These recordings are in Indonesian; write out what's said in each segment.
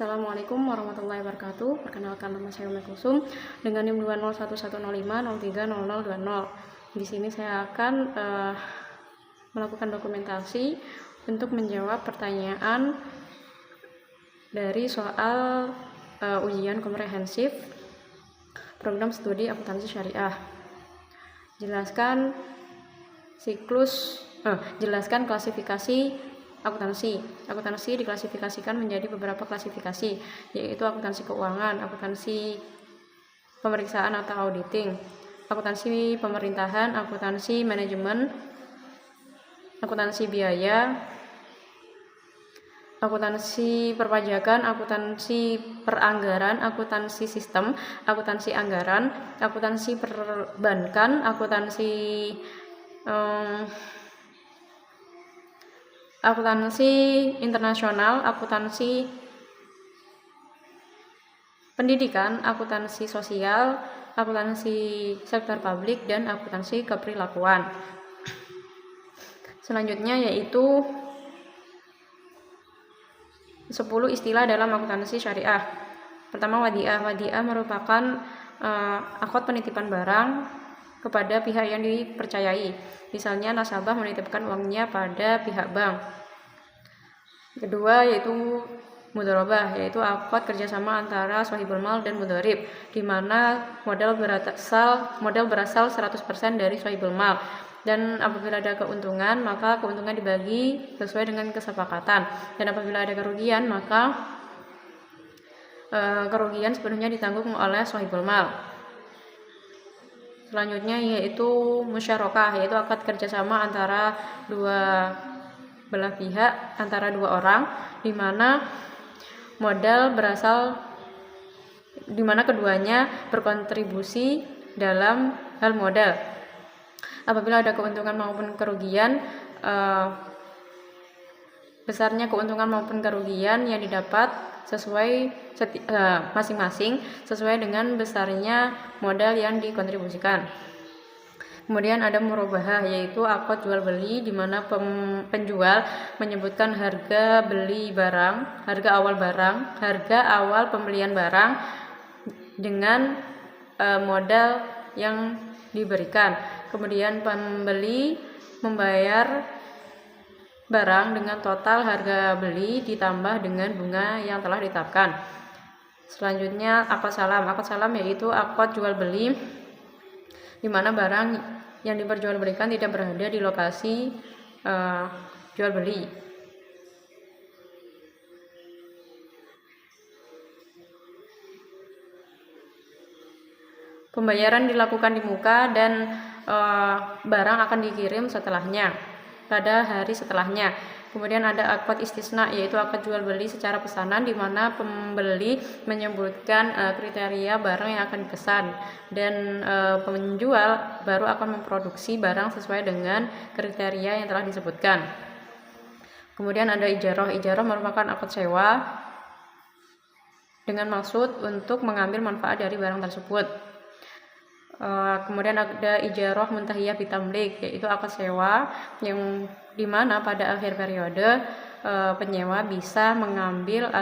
Assalamualaikum warahmatullahi wabarakatuh. Perkenalkan, nama saya Umi Kulsum dengan NIM 20115030020. Di sini saya akan melakukan dokumentasi untuk menjawab pertanyaan dari soal ujian komprehensif program studi akuntansi syariah. Jelaskan klasifikasi akuntansi. Akuntansi diklasifikasikan menjadi beberapa klasifikasi, yaitu akuntansi keuangan, akuntansi pemeriksaan atau auditing, akuntansi pemerintahan, akuntansi manajemen, akuntansi biaya, akuntansi perpajakan, akuntansi peranggaran, akuntansi sistem, akuntansi anggaran, akuntansi perbankan, akuntansi internasional, akuntansi pendidikan, akuntansi sosial, akuntansi sektor publik, dan akuntansi keperilakuan. Selanjutnya yaitu 10 istilah dalam akuntansi syariah. Pertama, wadiah. Wadiah merupakan akad penitipan barang kepada pihak yang dipercayai. Misalnya nasabah menitipkan uangnya pada pihak bank. Kedua yaitu mudharabah, yaitu akad kerjasama antara shahibul mal dan mudharib, di mana modal berasal 100% dari shahibul mal, dan apabila ada keuntungan maka keuntungan dibagi sesuai dengan kesepakatan, dan apabila ada kerugian maka kerugian sepenuhnya ditanggung oleh shahibul mal. Selanjutnya yaitu musyarakah, yaitu akad kerjasama antara dua belah pihak, antara dua orang, di mana keduanya berkontribusi dalam hal modal. Apabila ada keuntungan maupun kerugian, besarnya keuntungan maupun kerugian yang didapat masing-masing sesuai dengan besarnya modal yang dikontribusikan. Kemudian ada murabahah, yaitu akad jual beli, di mana penjual menyebutkan harga beli barang, harga awal pembelian barang dengan modal yang diberikan. Kemudian pembeli membayar barang dengan total harga beli ditambah dengan bunga yang telah ditetapkan. Selanjutnya akad salam. Akad salam yaitu akad jual beli, di mana barang yang diperjualbelikan tidak berada di lokasi jual beli. Pembayaran dilakukan di muka dan barang akan dikirim pada hari setelahnya. Kemudian ada akad istisna, yaitu akad jual beli secara pesanan, di mana pembeli menyebutkan kriteria barang yang akan dipesan, dan penjual baru akan memproduksi barang sesuai dengan kriteria yang telah disebutkan. Kemudian ada ijarah. Ijarah merupakan akad sewa dengan maksud untuk mengambil manfaat dari barang tersebut. Kemudian ada ijarah muntahiyah bitamlik, yaitu akad sewa yang dimana pada akhir periode penyewa bisa mengambil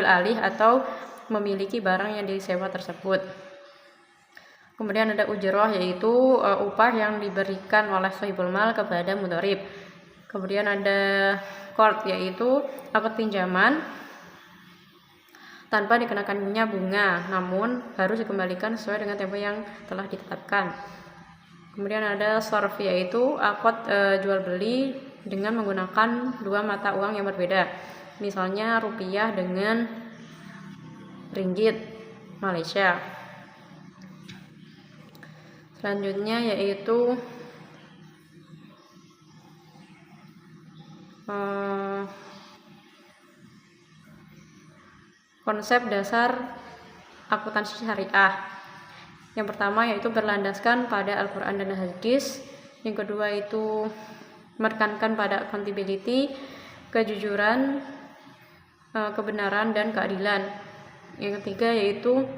alih atau memiliki barang yang disewa tersebut. Kemudian ada ujrah, yaitu upah yang diberikan oleh shahibul mal kepada mudharib. Kemudian ada qard, yaitu akad pinjaman tanpa dikenakannya bunga, namun harus dikembalikan sesuai dengan tempo yang telah ditetapkan. Kemudian ada sharf, yaitu akad jual beli dengan menggunakan dua mata uang yang berbeda, misalnya rupiah dengan ringgit Malaysia. Selanjutnya yaitu konsep dasar akuntansi syariah. Yang pertama yaitu berlandaskan pada Al-Quran dan Hadis. Yang kedua itu menekankan pada accountability, kejujuran, kebenaran, dan keadilan. Yang ketiga yaitu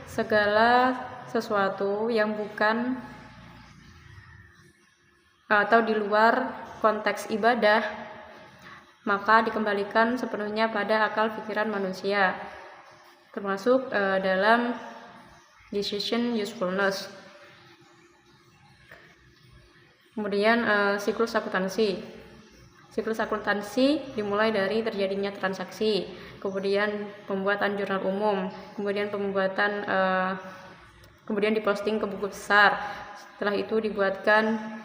segala sesuatu yang bukan atau di luar konteks ibadah, maka dikembalikan sepenuhnya pada akal pikiran manusia, termasuk dalam decision usefulness. Kemudian siklus akuntansi. Siklus akuntansi dimulai dari terjadinya transaksi, kemudian pembuatan jurnal umum, kemudian kemudian diposting ke buku besar. Setelah itu dibuatkan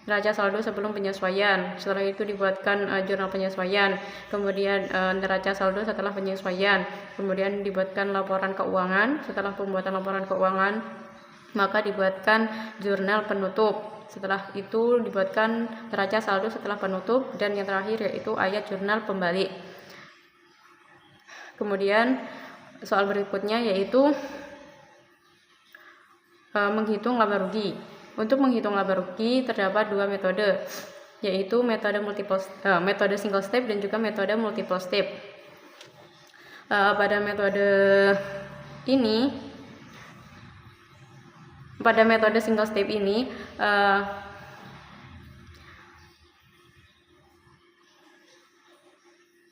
neraca saldo sebelum penyesuaian. Setelah itu dibuatkan jurnal penyesuaian, kemudian neraca saldo setelah penyesuaian, kemudian dibuatkan laporan keuangan. Setelah pembuatan laporan keuangan, maka dibuatkan jurnal penutup. Setelah itu dibuatkan neraca saldo setelah penutup, dan yang terakhir yaitu ayat jurnal pembalik. Kemudian soal berikutnya yaitu menghitung laba rugi. Untuk menghitung laba rugi terdapat dua metode, yaitu metode single step dan juga metode multiple step. Pada metode single step ini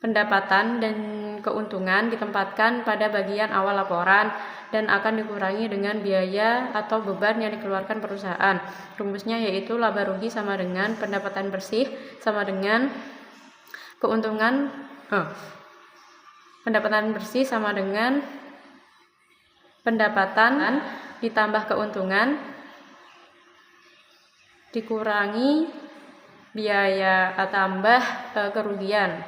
pendapatan dan keuntungan ditempatkan pada bagian awal laporan dan akan dikurangi dengan biaya atau beban yang dikeluarkan perusahaan. Rumusnya yaitu laba rugi sama dengan pendapatan bersih sama dengan keuntungan pendapatan bersih sama dengan pendapatan ditambah keuntungan dikurangi biaya tambah kerugian.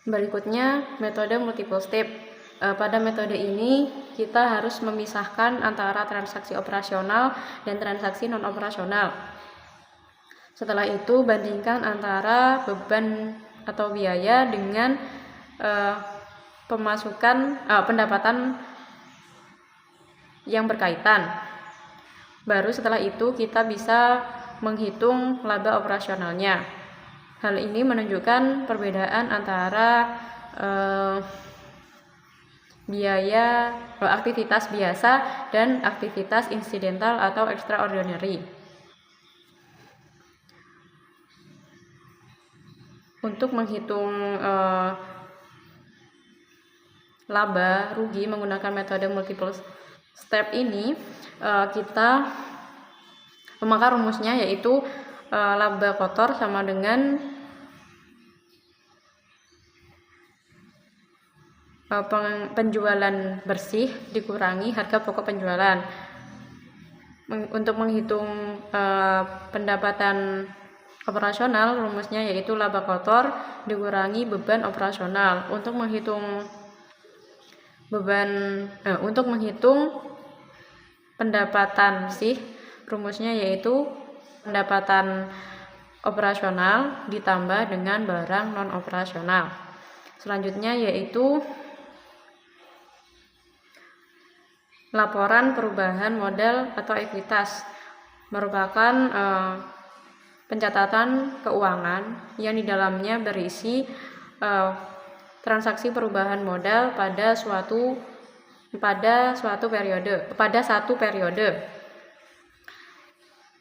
Berikutnya metode multiple step. Pada metode ini kita harus memisahkan antara transaksi operasional dan transaksi non operasional. Setelah itu bandingkan antara beban atau biaya dengan pendapatan yang berkaitan. Baru setelah itu kita bisa menghitung laba operasionalnya. Hal ini menunjukkan perbedaan antara biaya aktivitas biasa dan aktivitas insidental atau extraordinary. Untuk menghitung laba rugi menggunakan metode multiple step ini, maka rumusnya yaitu laba kotor sama dengan penjualan bersih dikurangi harga pokok penjualan. Untuk menghitung pendapatan operasional, rumusnya yaitu laba kotor dikurangi beban operasional. Untuk menghitung pendapatan bersih, rumusnya yaitu pendapatan operasional ditambah dengan barang non operasional. Selanjutnya yaitu laporan perubahan modal atau ekuitas, merupakan pencatatan keuangan yang di dalamnya berisi transaksi perubahan modal pada satu periode.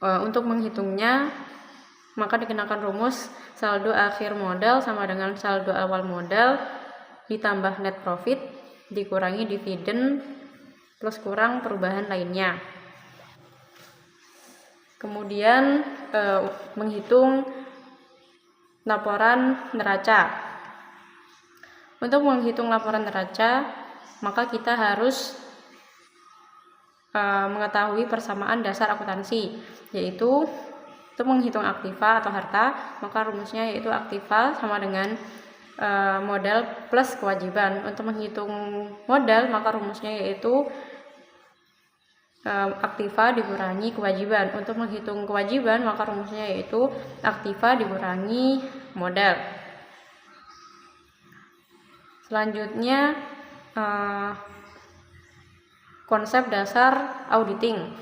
Untuk menghitungnya maka dikenakan rumus saldo akhir modal sama dengan saldo awal modal ditambah net profit dikurangi dividen plus kurang perubahan lainnya. Kemudian menghitung laporan neraca. Untuk menghitung laporan neraca, maka kita harus mengetahui persamaan dasar akuntansi, yaitu untuk menghitung aktiva atau harta, maka rumusnya yaitu aktiva sama dengan modal plus kewajiban. Untuk menghitung modal, maka rumusnya yaitu aktiva dikurangi kewajiban. Untuk menghitung kewajiban, maka rumusnya yaitu aktiva dikurangi modal. Selanjutnya konsep dasar auditing.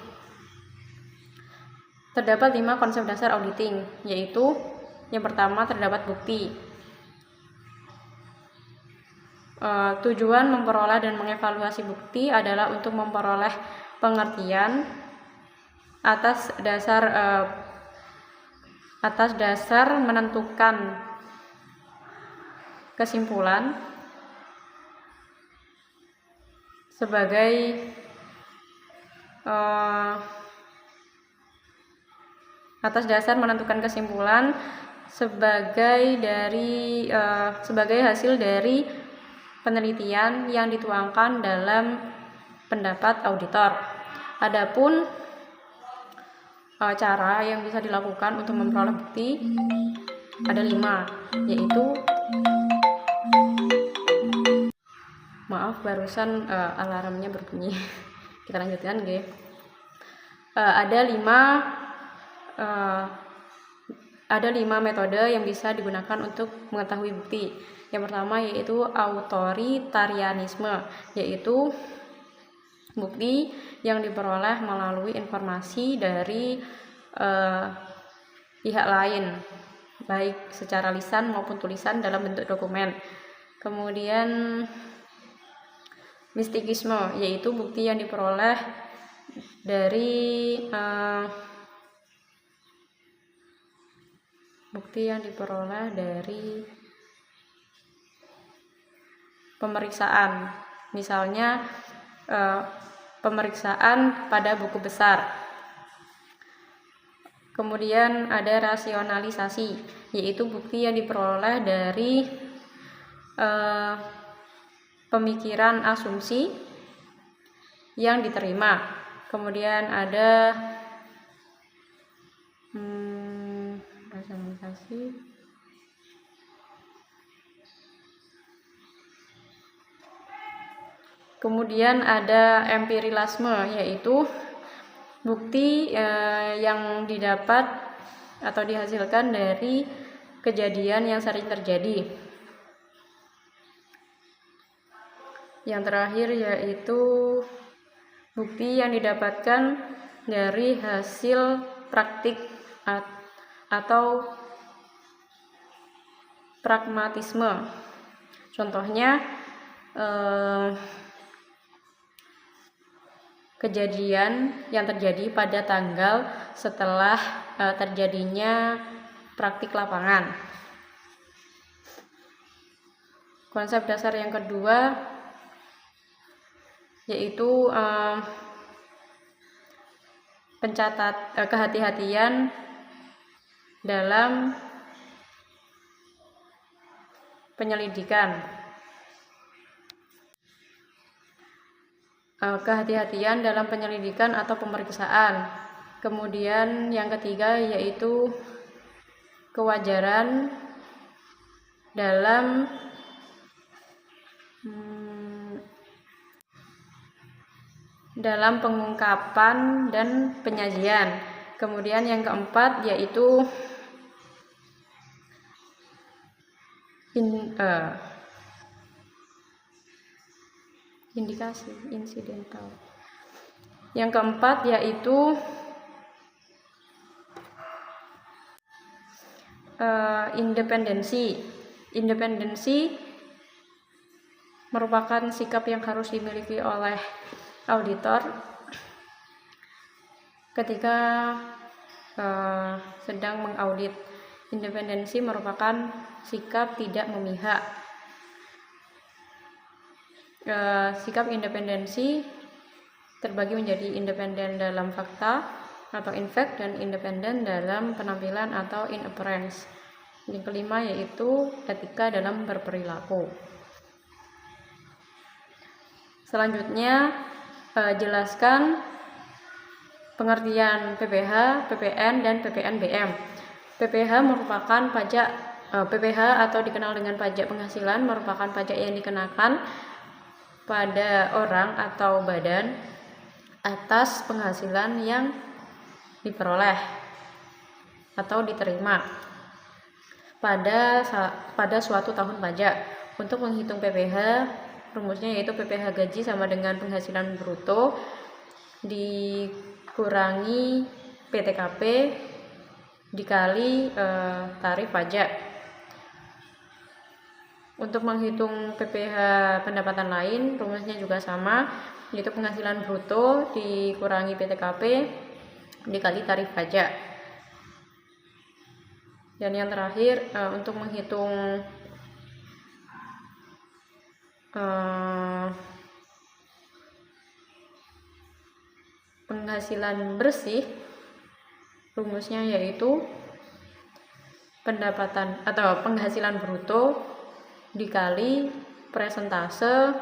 Terdapat 5 konsep dasar auditing, yaitu yang pertama terdapat bukti. Tujuan memperoleh dan mengevaluasi bukti adalah untuk memperoleh pengertian atas dasar menentukan kesimpulan sebagai sebagai hasil dari penelitian yang dituangkan dalam pendapat auditor. Adapun cara yang bisa dilakukan untuk memperoleh bukti ada 5, yaitu maaf barusan alarmnya berbunyi. Kita lanjutkan nggih. Ada 5 metode yang bisa digunakan untuk mengetahui bukti. Yang pertama yaitu autoritarianisme, yaitu bukti yang diperoleh melalui informasi dari pihak lain, baik secara lisan maupun tulisan dalam bentuk dokumen. Kemudian mistikisme, yaitu bukti yang diperoleh dari pemeriksaan, misalnya pemeriksaan pada buku besar. Kemudian ada rasionalisasi, yaitu bukti yang diperoleh dari pemikiran asumsi yang diterima. Kemudian ada rasionalisasi. Kemudian ada empirilasme, yaitu bukti yang didapat atau dihasilkan dari kejadian yang sering terjadi. Yang terakhir yaitu bukti yang didapatkan dari hasil praktik atau pragmatisme. Contohnya kejadian yang terjadi pada tanggal setelah terjadinya praktik lapangan. Konsep dasar yang kedua yaitu kehati-hatian dalam penyelidikan. Kehati-hatian dalam penyelidikan atau pemeriksaan. Kemudian yang ketiga yaitu kewajaran dalam pengungkapan dan penyajian. Kemudian yang keempat yaitu indikasi insidental. Yang keempat yaitu independensi. Independensi merupakan sikap yang harus dimiliki oleh auditor ketika sedang mengaudit. Independensi merupakan sikap tidak memihak. Sikap independensi terbagi menjadi independen dalam fakta atau in fact dan independen dalam penampilan atau in appearance. Yang kelima yaitu etika dalam berperilaku. Selanjutnya jelaskan pengertian PPh, PPN dan PPNBM. PPh merupakan pajak PPh atau dikenal dengan pajak penghasilan merupakan pajak yang dikenakan pada orang atau badan atas penghasilan yang diperoleh atau diterima pada suatu tahun pajak. Untuk menghitung PPh, rumusnya yaitu PPh gaji sama dengan penghasilan bruto dikurangi PTKP dikali tarif pajak. Untuk menghitung PPh pendapatan lain, rumusnya juga sama, yaitu penghasilan bruto dikurangi PTKP dikali tarif pajak. Dan yang terakhir, untuk menghitung penghasilan bersih, rumusnya yaitu pendapatan atau penghasilan bruto dikali persentase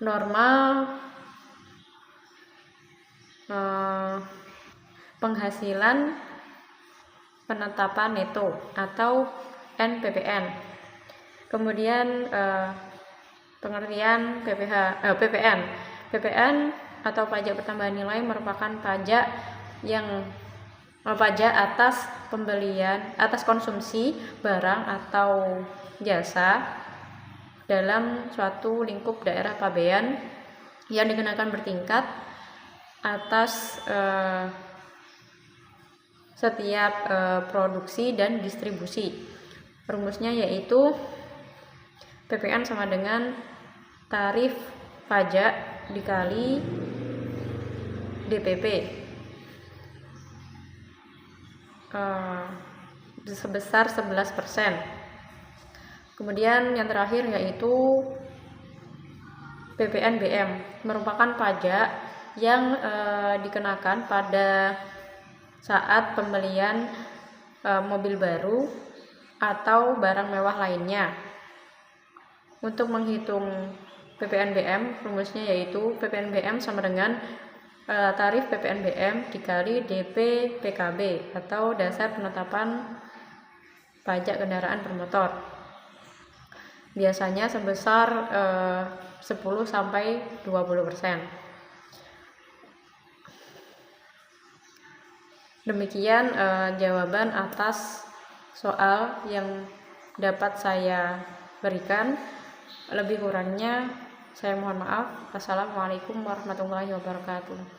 normal penghasilan penetapan neto atau NPPN. Kemudian pengertian PPN atau pajak pertambahan nilai merupakan pajak atas pembelian, atas konsumsi barang atau jasa dalam suatu lingkup daerah pabean yang dikenakan bertingkat atas setiap produksi dan distribusi. Rumusnya yaitu PPN sama dengan tarif pajak dikali DPP sebesar 11%. Kemudian yang terakhir yaitu PPNBM, merupakan pajak yang dikenakan pada saat pembelian mobil baru atau barang mewah lainnya. Untuk menghitung PPNBM, rumusnya yaitu PPNBM sama dengan tarif PPNBM dikali DP PKB atau dasar penetapan pajak kendaraan bermotor. Biasanya sebesar 10-20%. Demikian jawaban atas soal yang dapat saya berikan. Lebih kurangnya saya mohon maaf. Assalamualaikum warahmatullahi wabarakatuh.